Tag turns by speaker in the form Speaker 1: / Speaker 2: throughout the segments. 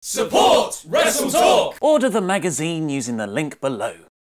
Speaker 1: Support WrestleTalk!
Speaker 2: Order the magazine using the link below.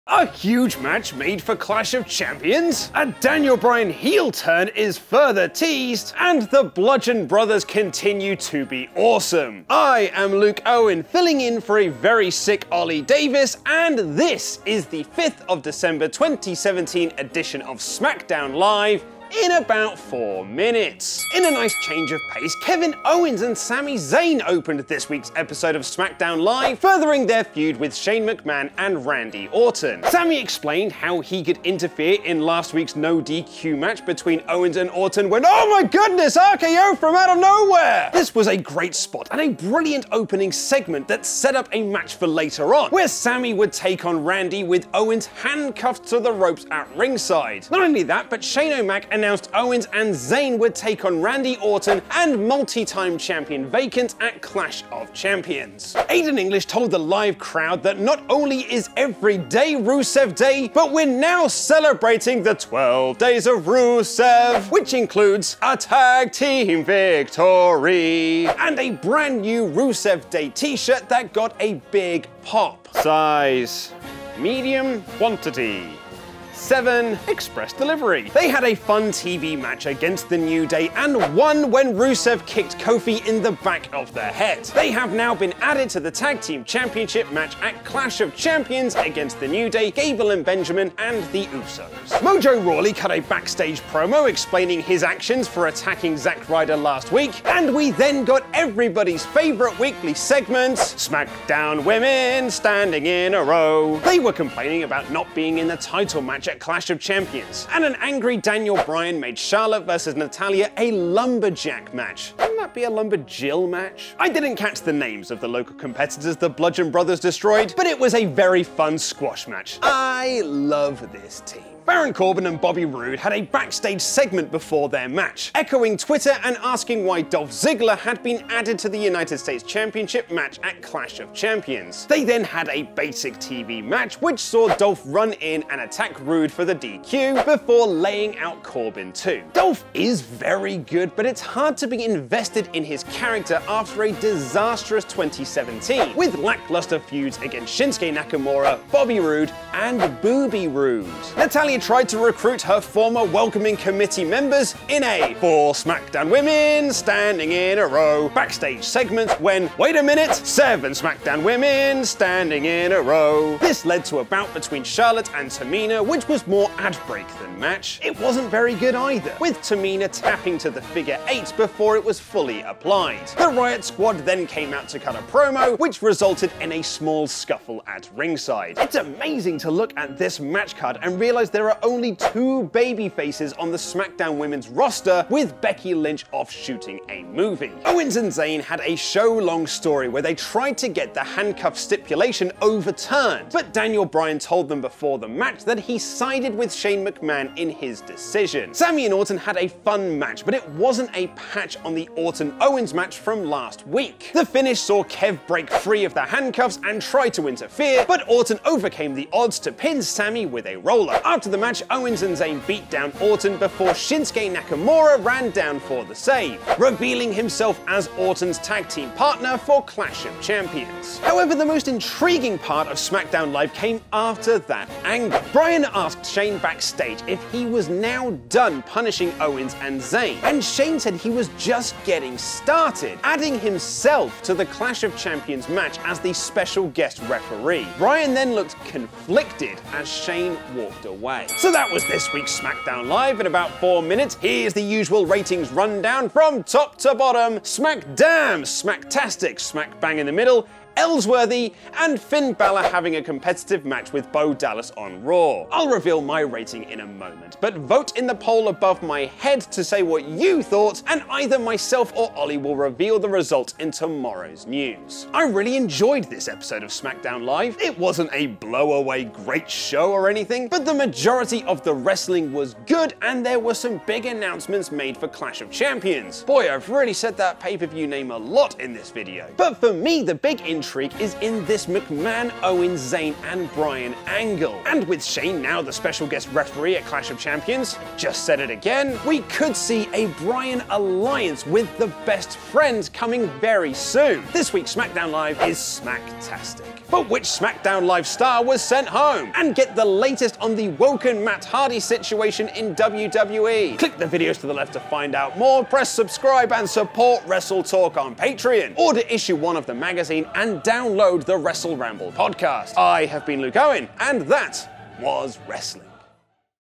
Speaker 3: A huge match made for Clash of Champions, a Daniel Bryan heel turn is further teased, and the Bludgeon brothers continue to be awesome. I am Luke Owen, filling in for a very sick Ollie Davis, and this is the 5th of December 2017 edition of Smackdown Live in about 4 minutes. In a nice change of pace, Kevin Owens and Sami Zayn opened this week's episode of Smackdown Live, furthering their feud with Shane McMahon and Randy Orton. Sami explained how he could interfere in last week's no DQ match between Owens and Orton when, oh my goodness, RKO from out of nowhere! This was a great spot and a brilliant opening segment that set up a match for later on, where Sami would take on Randy with Owens handcuffed to the ropes at ringside. Not only that, but Shane O'Mac announced Owens and Zayn would take on Randy Orton and multi-time champion Vacant at Clash of Champions. Aiden English told the live crowd that not only is every day Rusev Day, but we're now celebrating the 12 days of Rusev, which includes a tag team victory and a brand new Rusev Day t-shirt that got a big pop. Size medium, quantity 7 express delivery. They had a fun TV match against the New Day and won when Rusev kicked Kofi in the back of the head. They have now been added to the Tag Team Championship match at Clash of Champions against the New Day, Gable and Benjamin, and the Usos. Mojo Rawley cut a backstage promo explaining his actions for attacking Zack Ryder last week, and we then got everybody's favorite weekly segment, SmackDown Women Standing in a Row. They were complaining about not being in the title match at Clash of Champions, and an angry Daniel Bryan made Charlotte versus Natalya a lumberjack match. Wouldn't that be a lumberjill match? I didn't catch the names of the local competitors the Bludgeon brothers destroyed, but it was a very fun squash match. I love this team. Baron Corbin and Bobby Roode had a backstage segment before their match, echoing Twitter and asking why Dolph Ziggler had been added to the United States Championship match at Clash of Champions. They then had a basic TV match which saw Dolph run in and attack Roode for the DQ before laying out Corbin too. Dolph is very good, but it's hard to be invested in his character after a disastrous 2017, with lackluster feuds against Shinsuke Nakamura, Bobby Roode, and Booby Roode. Natalya tried to recruit her former welcoming committee members in a 4 SmackDown Women Standing in a Row backstage segment when, wait a minute, 7 SmackDown Women Standing in a Row. This led to a bout between Charlotte and Tamina, which was more ad break than match. It wasn't very good either, with Tamina tapping to the figure 8 before it was fully applied. The Riot Squad then came out to cut a promo, which resulted in a small scuffle at ringside. It's amazing to look at this match card and realize there are only 2 baby faces on the SmackDown Women's roster, with Becky Lynch off shooting a movie. Owens and Zayn had a show-long story where they tried to get the handcuff stipulation overturned, but Daniel Bryan told them before the match that he sided with Shane McMahon in his decision. Sami and Orton had a fun match, but it wasn't a patch on the Orton-Owens match from last week. The finish saw Kev break free of the handcuffs and try to interfere, but Orton overcame the odds to pin Sami with a roller. After the match, Owens and Zayn beat down Orton before Shinsuke Nakamura ran down for the save, revealing himself as Orton's tag team partner for Clash of Champions. However, the most intriguing part of SmackDown Live came after that angle. Bryan asked Shane backstage if he was now done punishing Owens and Zayn, and Shane said he was just getting started, adding himself to the Clash of Champions match as the special guest referee. Bryan then looked conflicted as Shane walked away. So that was this week's Smackdown Live in about 4 minutes. Here's the usual ratings rundown from top to bottom. Smack damn, smacktastic, smack bang in the middle, Ellsworthy, and Finn Balor having a competitive match with Bo Dallas on Raw. I'll reveal my rating in a moment, but vote in the poll above my head to say what you thought, and either myself or Ollie will reveal the result in tomorrow's news. I really enjoyed this episode of Smackdown Live. It wasn't a blow-away great show or anything, but the majority of the wrestling was good, and there were some big announcements made for Clash of Champions. Boy, I've really said that pay-per-view name a lot in this video. But for me, the big intrigue is in this McMahon, Owens, Zayn and Bryan angle. And with Shane now the special guest referee at Clash of Champions, just said it again, we could see a Bryan alliance with the best friends coming very soon. This week's SmackDown Live is smacktastic. But which SmackDown Live star was sent home? And get the latest on the woken Matt Hardy situation in WWE. Click the videos to the left to find out more, press subscribe and support WrestleTalk on Patreon. Order issue 1 of the magazine and download the Wrestle Ramble podcast. I have been Luke Owen, and that was wrestling.